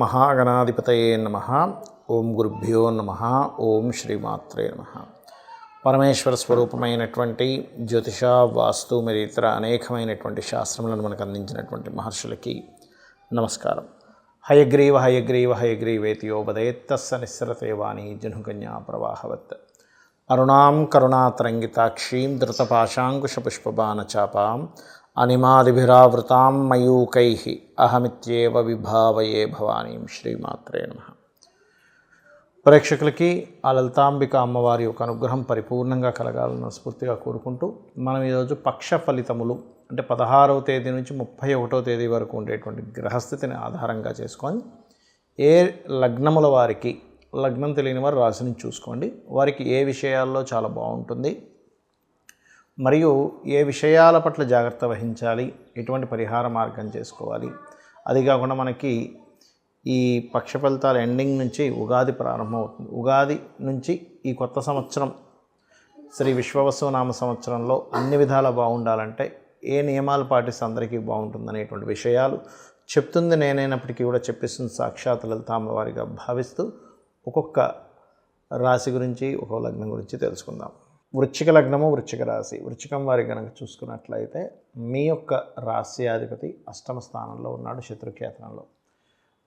మహాగణాధిపతయే నమః. ఓం గురుభ్యో నమః. ఓం శ్రీమాత్రే నమః. పరమేశ్వర స్వరూపమైనటువంటి జ్యోతిష, వాస్తు మరియు ఇతర అనేకమైనటువంటి శాస్త్రములను మనకు అందించినటువంటి మహర్షులకి నమస్కారం. హయగ్రీవ హయగ్రీవ హయగ్రీవేతి యోపదేత్తస్స నిస్సరతే వాణి జనుకన్యా ప్రవాహవత్. అరుణాం కరుణాతరంగితాక్షీం ధృతపాశాంకుశపుష్పబాణచాపాం అనిమాదిభిరావృతాం మయూకైః అహమిత్యేవ విభావయే భవానీం. శ్రీమాత్రే నమః. ప్రేక్షకులకి ఆ లలితాంబిక అమ్మవారి యొక్క అనుగ్రహం పరిపూర్ణంగా కలగాలని స్ఫూర్తిగా కోరుకుంటూ మనం ఈరోజు పక్ష ఫలితములు అంటే 16వ తేదీ నుంచి 31వ తేదీ వరకు ఉండేటువంటి గ్రహస్థితిని ఆధారంగా చేసుకొని ఏ లగ్నముల వారికి, లగ్నం తెలియని వారు రాశిని చూసుకోండి, వారికి ఏ విషయాల్లో చాలా బాగుంటుంది, మరియు ఏ విషయాల పట్ల జాగ్రత్త వహించాలి, ఎటువంటి పరిహార మార్గం చేసుకోవాలి. అది కాకుండా మనకి ఈ పక్ష ఫలితాల ఎండింగ్ నుంచి ఉగాది ప్రారంభమవుతుంది. ఉగాది నుంచి ఈ కొత్త సంవత్సరం శ్రీ విశ్వవసునామ సంవత్సరంలో అన్ని విధాలా బాగుండాలంటే ఏ నియమాలు పాటిస్తే అందరికీ బాగుంటుందనేటువంటి విషయాలు చెప్తుంది నేనైనప్పటికీ కూడా చెప్పిస్తుంది సాక్షాత్ లలితాంబవారిగా భావిస్తూ ఒక్కొక్క రాశి గురించి, ఒక్కొక్క లగ్నం గురించి తెలుసుకుందాం. వృశ్చిక లగ్నము, వృశ్చిక రాశి. వృశ్చికం వారి కనుక చూసుకున్నట్లయితే మీ యొక్క రాశ్యాధిపతి అష్టమ స్థానంలో ఉన్నాడు, శత్రుక్షేత్రంలో.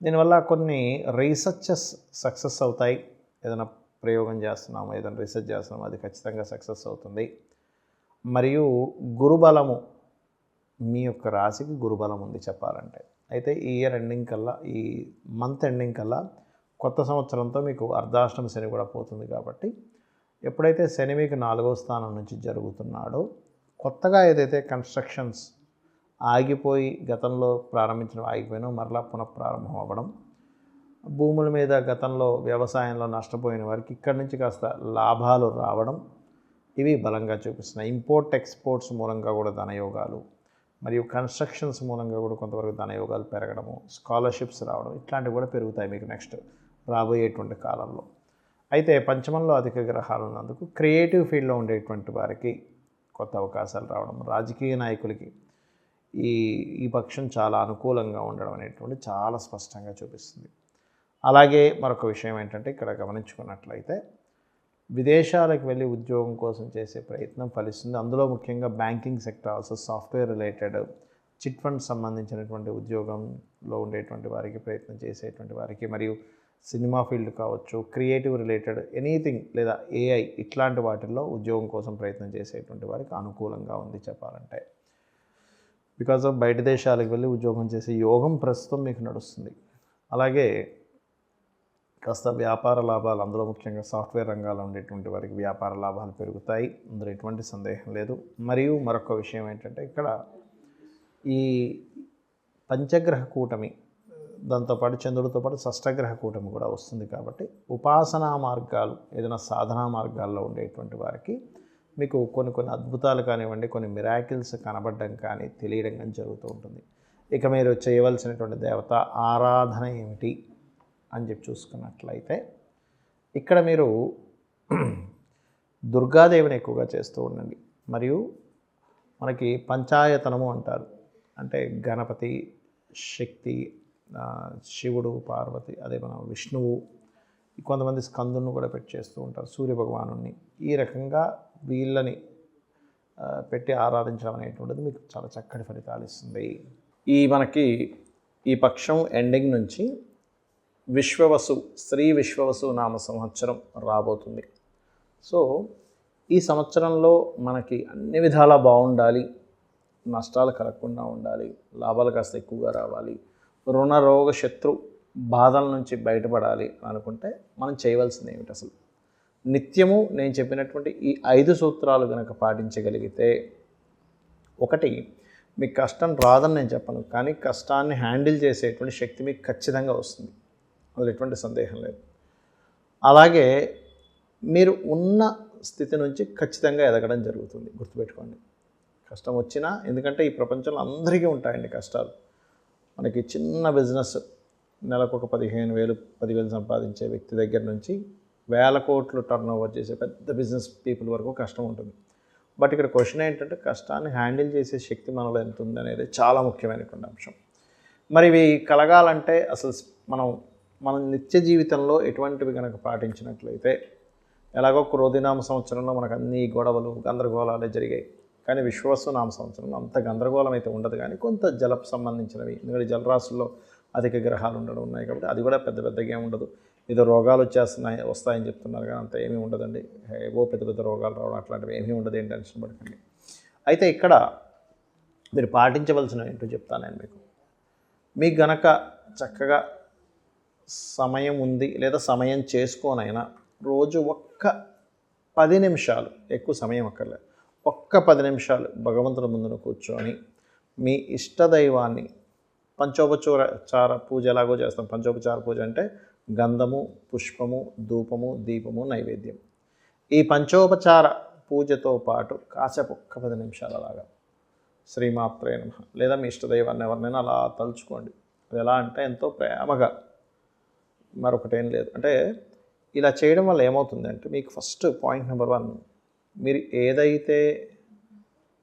దీనివల్ల కొన్ని రీసెర్చెస్ సక్సెస్ అవుతాయి. ఏదైనా ప్రయోగం చేస్తున్నాము, ఏదైనా రీసెర్చ్ చేస్తున్నాము, అది ఖచ్చితంగా సక్సెస్ అవుతుంది. మరియు గురుబలము, మీ యొక్క రాశికి గురుబలం ఉంది చెప్పాలంటే. అయితే ఈ ఇయర్ ఎండింగ్ కల్లా, ఈ మంత్ ఎండింగ్ కల్లా కొత్త సంవత్సరంతో మీకు అర్ధాష్టమ శని కూడా పోతుంది. కాబట్టి ఎప్పుడైతే శని మీకు 4వ స్థానం నుంచి జరుగుతున్నాడో, కొత్తగా ఏదైతే కన్స్ట్రక్షన్స్ ఆగిపోయి గతంలో ప్రారంభించడం ఆగిపోయినా మరలా పునఃప్రారంభం అవ్వడం, భూముల మీద గతంలో వ్యవసాయంలో నష్టపోయిన వారికి ఇక్కడి నుంచి కాస్త లాభాలు రావడం, ఇవి బలంగా చూపిస్తున్నాయి. ఇంపోర్ట్ ఎక్స్పోర్ట్స్ మూలంగా కూడా ధనయోగాలు, మరియు కన్స్ట్రక్షన్స్ మూలంగా కూడా కొంతవరకు ధనయోగాలు పెరగడము, స్కాలర్షిప్స్ రావడం, ఇట్లాంటివి కూడా పెరుగుతాయి మీకు నెక్స్ట్ రాబోయేటువంటి కాలంలో. అయితే పంచమంలో అధిక గ్రహాలు ఉన్నందుకు క్రియేటివ్ ఫీల్డ్లో ఉండేటువంటి వారికి కొత్త అవకాశాలు రావడం, రాజకీయ నాయకులకి ఈ పక్షం చాలా అనుకూలంగా ఉండడం అనేటువంటి చాలా స్పష్టంగా చూపిస్తుంది. అలాగే మరొక విషయం ఏంటంటే, ఇక్కడ గమనించుకున్నట్లయితే విదేశాలకు వెళ్ళి ఉద్యోగం కోసం చేసే ప్రయత్నం ఫలిస్తుంది. అందులో ముఖ్యంగా banking sectors, software related, chit funds సంబంధించినటువంటి ఉద్యోగంలో ఉండేటువంటి వారికి, ప్రయత్నం చేసేటువంటి వారికి, మరియు సినిమా ఫీల్డ్ కావచ్చు, క్రియేటివ్ రిలేటెడ్ ఎనీథింగ్, లేదా ఏఐ ఇట్లాంటి వాటిల్లో ఉద్యోగం కోసం ప్రయత్నం చేసేటువంటి వారికి అనుకూలంగా ఉంది చెప్పాలంటే. బికాజ్ ఆఫ్ బయట దేశాలకు వెళ్ళి ఉద్యోగం చేసే యోగం ప్రస్తుతం మీకు నడుస్తుంది. అలాగే కాస్త వ్యాపార లాభాలు, అందులో ముఖ్యంగా సాఫ్ట్వేర్ రంగాల్లో ఉండేటువంటి వారికి వ్యాపార లాభాలు పెరుగుతాయి, అందులో ఎటువంటి సందేహం లేదు. మరియు మరొక విషయం ఏంటంటే, ఇక్కడ ఈ పంచగ్రహ కూటమి, దాంతోపాటు చంద్రుడితో పాటు షష్టగ్రహ కూటమి కూడా వస్తుంది. కాబట్టి ఉపాసనా మార్గాలు, ఏదైనా సాధనా మార్గాల్లో ఉండేటువంటి వారికి మీకు కొన్ని అద్భుతాలు కానివ్వండి, కొన్ని మిరాకిల్స్ కనబడడం కానీ తెలియడం కానీ జరుగుతూ ఉంటుంది. ఇక మీరు చేయవలసినటువంటి దేవత ఆరాధన ఏమిటి అని చెప్పి చూసుకున్నట్లయితే, ఇక్కడ మీరు దుర్గాదేవిని ఎక్కువగా చేస్తూ ఉండండి. మరియు మనకి పంచాయతనము అంటారు, అంటే గణపతి, శక్తి, శివుడు, పార్వతి, అదే మన విష్ణువు, కొంతమంది స్కందుని కూడా పెట్టి చేస్తూ ఉంటారు, సూర్యభగవాను. ఈ రకంగా వీళ్ళని పెట్టి ఆరాధించడం అనేటువంటిది మీకు చాలా చక్కటి ఫలితాలు ఇస్తుంది. మనకి ఈ పక్షం ఎండింగ్ నుంచి శ్రీ విశ్వవసు నామ సంవత్సరం రాబోతుంది. సో ఈ సంవత్సరంలో మనకి అన్ని విధాలా బాగుండాలి, నష్టాలు కలగకుండా ఉండాలి, లాభాలు కాస్త ఎక్కువగా రావాలి, రుణ రోగ శత్రు బాధల నుంచి బయటపడాలి అనుకుంటే మనం చేయవలసింది ఏమిటి? అసలు నిత్యము నేను చెప్పినటువంటి ఈ 5 సూత్రాలు కనుక పాటించగలిగితే, ఒకటి, మీకు కష్టం రాదని నేను చెప్పను, కానీ కష్టాన్ని హ్యాండిల్ చేసేటువంటి శక్తి మీకు ఖచ్చితంగా వస్తుంది, అందులో ఎటువంటి సందేహం లేదు. అలాగే మీరు ఉన్న స్థితి నుంచి ఖచ్చితంగా ఎదగడం జరుగుతుంది, గుర్తుపెట్టుకోండి. కష్టం వచ్చినా, ఎందుకంటే ఈ ప్రపంచంలో అందరికీ ఉంటాయండి కష్టాలు. మనకి చిన్న బిజినెస్ నెలకు ఒక 15,000, 10,000 సంపాదించే వ్యక్తి దగ్గర నుంచి వేల కోట్లు టర్న్ ఓవర్ చేసే పెద్ద బిజినెస్ పీపుల్ వరకు కష్టం ఉంటుంది. బట్ ఇక్కడ క్వశ్చన్ ఏంటంటే, కష్టాన్ని హ్యాండిల్ చేసే శక్తి మనలో ఎంత ఉంది అనేది చాలా ముఖ్యమైనటువంటి అంశం. మరి ఇవి కలగాలంటే అసలు మనం మనం నిత్య జీవితంలో ఎటువంటివి కనుక పాటించినట్లయితే, ఎలాగో క్రోధినామ సంవత్సరంలో మనకు అన్ని గొడవలు గందరగోళాలే జరిగాయి. కానీ విశ్వవసునామ సంవత్సరంలో అంత గందరగోళం అయితే ఉండదు, కానీ కొంత జలపు సంబంధించినవి, ఎందుకంటే జలరాశుల్లో అధిక గ్రహాలు ఉండడం ఉన్నాయి కాబట్టి అది కూడా పెద్ద పెద్దగా ఏమి ఉండదు. ఏదో రోగాలు వస్తాయని చెప్తున్నారు, కానీ అంత ఏమీ ఉండదండి. ఏవో పెద్ద పెద్ద రోగాలు రావడం అట్లాంటివి ఏమీ ఉండదు, ఏం టెన్షన్ పడకండి. అయితే ఇక్కడ మీరు పాటించవలసినవి ఏంటో చెప్తాను నేను మీకు. మీకు గనక చక్కగా సమయం ఉంది, లేదా సమయం చేసుకోనైనా రోజు ఒక్క 10 నిమిషాలు, ఎక్కువ సమయం అక్కర్లేదు, ఒక్క 10 నిమిషాలు భగవంతుడి ముందున కూర్చొని మీ ఇష్టదైవాన్ని పంచోపచార పూజ ఎలాగో చేస్తాం. పంచోపచార పూజ అంటే గంధము, పుష్పము, ధూపము, దీపము, నైవేద్యం. ఈ పంచోపచార పూజతో పాటు కాసేపు ఒక్క 10 నిమిషాలు అలాగా శ్రీమాత్రే నమః లేదా మీ ఇష్టదైవాన్ని ఎవరినైనా అలా తలుచుకోండి. అది ఎలా అంటే ఎంతో ప్రేమగా, మరొకటేం లేదు. అంటే ఇలా చేయడం వల్ల ఏమవుతుందంటే మీకు ఫస్ట్ పాయింట్ నెంబర్ 1, మీరు ఏదైతే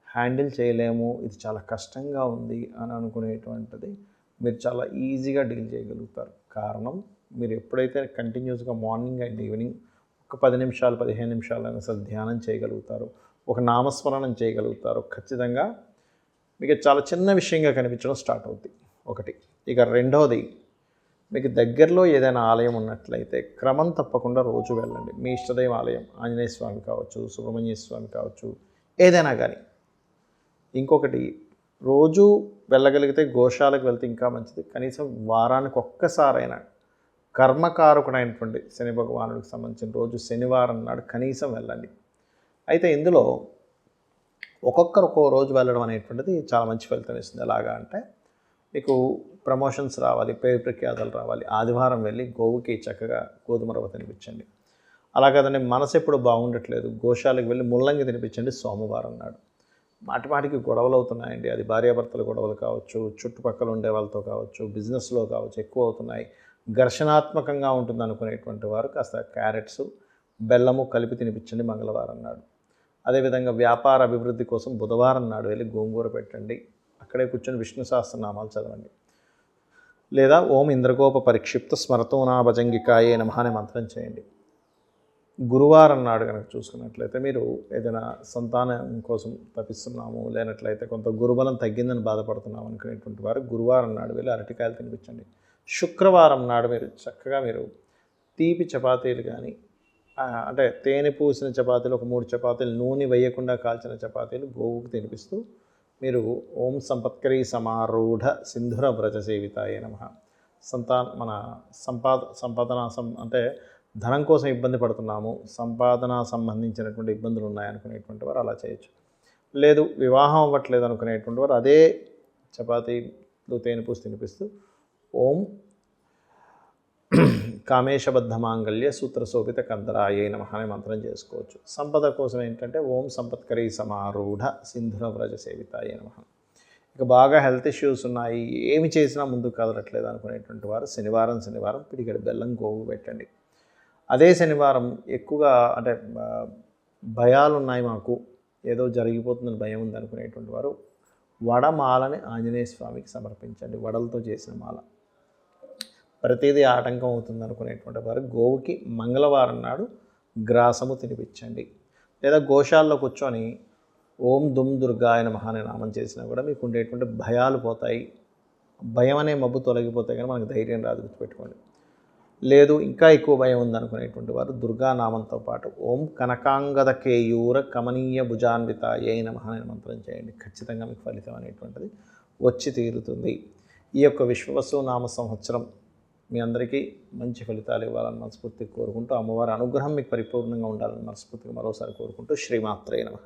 హ్యాండిల్ చేయలేము, ఇది చాలా కష్టంగా ఉంది అని అనుకునేటువంటిది మీరు చాలా ఈజీగా డీల్ చేయగలుగుతారు. కారణం, మీరు ఎప్పుడైతే కంటిన్యూస్గా మార్నింగ్ అండ్ ఈవినింగ్ ఒక 10 నిమిషాలు 15 నిమిషాలైనా సరే ధ్యానం చేయగలుగుతారు, ఒక నామస్మరణం చేయగలుగుతారు, ఖచ్చితంగా మీకు చాలా చిన్న విషయంగా కనిపించడం స్టార్ట్ అవుతుంది. ఒకటి. ఇక రెండవది, మీకు దగ్గరలో ఏదైనా ఆలయం ఉన్నట్లయితే క్రమం తప్పకుండా రోజు వెళ్ళండి. మీ ఇష్టదైవ ఆలయం ఆంజనేయ స్వామి కావచ్చు, సుబ్రహ్మణ్య స్వామి కావచ్చు, ఏదైనా కానీ. ఇంకొకటి, రోజు వెళ్ళగలిగితే గోశాలకు వెళ్తే ఇంకా మంచిది. కనీసం వారానికి ఒక్కసారైనా కర్మకారకుడైనటువంటి శని భగవానుడికి సంబంధించిన రోజు శనివారం నాడు కనీసం వెళ్ళండి. అయితే ఇందులో ఒక్కొక్కరు ఒక్కో రోజు వెళ్ళడం అనేటువంటిది చాలా మంచి ఫలితం ఇస్తుంది. ఎలాగా అంటే, మీకు ప్రమోషన్స్ రావాలి, పేరు ప్రఖ్యాతలు రావాలి, ఆదివారం వెళ్ళి గోవుకి చక్కగా గోధుమ రవ్వ తినిపించండి. అలా కదండి, మనసు ఎప్పుడు బాగుండట్లేదు, గోశాలకు వెళ్ళి ముల్లంగి తినిపించండి సోమవారం నాడు. మాటిమాటికి గొడవలు అవుతున్నాయండి, అది భార్యాభర్తల గొడవలు కావచ్చు, చుట్టుపక్కల ఉండే వాళ్ళతో కావచ్చు, బిజినెస్లో కావచ్చు, ఎక్కువ అవుతున్నాయి, ఘర్షణాత్మకంగా ఉంటుంది అనుకునేటువంటి వారు కాస్త క్యారెట్స్, బెల్లము కలిపి తినిపించండి మంగళవారం నాడు. అదేవిధంగా వ్యాపార అభివృద్ధి కోసం బుధవారం నాడు వెళ్ళి గోంగూర పెట్టండి, అక్కడే కూర్చొని విష్ణు సహస్రనామాలు చదవండి. లేదా ఓం ఇంద్రగోప పరిక్షిప్త స్మరతోనా భజంగికాయే నమః అనే మంత్రం చేయండి. గురువారం నాడు కనుక చూసుకున్నట్లయితే, మీరు ఏదైనా సంతానం కోసం తప్పిస్తున్నాము, లేనట్లయితే కొంత గురుబలం తగ్గిందని బాధపడుతున్నాము అనుకునేటువంటి వారు గురువారం నాడు వెళ్ళి అరటికాయలు తినిపించండి. శుక్రవారం నాడు మీరు చక్కగా తీపి చపాతీలు కానీ, అంటే తేనె పూసిన చపాతీలు, ఒక 3 చపాతీలు, నూనె వేయకుండా కాల్చిన చపాతీలు గోవుకు తినిపిస్తూ మీరు ఓం సంపత్కరీ సమారూఢ సింధుర వ్రజ సేవితాయే నమః, మన సంపాదన అంటే ధనం కోసం ఇబ్బంది పడుతున్నాము, సంపాదన సంబంధించినటువంటి ఇబ్బందులు ఉన్నాయనుకునేటువంటి వారు అలా చేయొచ్చు. లేదు వివాహం అవ్వట్లేదు అనుకునేటువంటి వారు అదే చపాతీలు తేనె పూసి తినిపిస్తూ ఓం కామేశబద్ధ మాంగళ్య సూత్ర శోభిత కందరాయే నమః అనే మంత్రం చేసుకోవచ్చు. సంపద కోసం ఏంటంటే ఓం సంపత్కరీ సమారూఢ సింధుర వ్రజ సేవితాయే నమః. ఇక బాగా హెల్త్ ఇష్యూస్ ఉన్నాయి, ఏమి చేసినా ముందుకు కదలట్లేదు అనుకునేటువంటి వారు శనివారం పిడికెడు బెల్లం గోవు పెట్టండి. అదే శనివారం ఎక్కువగా అంటే భయాలు ఉన్నాయి, మాకు ఏదో జరిగిపోతుందని భయం ఉంది అనుకునేటువంటి వారు వడమాలని ఆంజనేయ స్వామికి సమర్పించండి. వడలతో చేసిన మాల. ప్రతిదీ ఆటంకం అవుతుంది అనుకునేటువంటి వారు గోవుకి మంగళవారం నాడు గ్రాసము తినిపించండి. లేదా గోశాలలో కూర్చొని ఓం దుమ్ దుర్గాయ నమః అనే నామం చేసినా కూడా మీకు ఉండేటువంటి భయాలు పోతాయి, భయం అనే మబ్బు తొలగిపోతాయి, కానీ మనకు ధైర్యం రాదు, గుర్తుపెట్టుకోండి. లేదు ఇంకా ఎక్కువ భయం ఉందనుకునేటువంటి వారు దుర్గానామంతో పాటు ఓం కనకాంగద కేయూర కమనీయ భుజాన్వితాయే నమః అనే మంత్రం చేయండి. ఖచ్చితంగా మీకు ఫలితం అనేటువంటిది వచ్చి తీరుతుంది. ఈ యొక్క విశ్వవసు నామ సంవత్సరం మీ అందరికీ మంచి ఫలితాలు ఇవ్వాలని మనస్ఫూర్తిగా కోరుకుంటూ, అమ్మవారి అనుగ్రహం మీకు పరిపూర్ణంగా ఉండాలని మనస్ఫూర్తిగా మరోసారి కోరుకుంటూ, శ్రీమాత్రే నమః.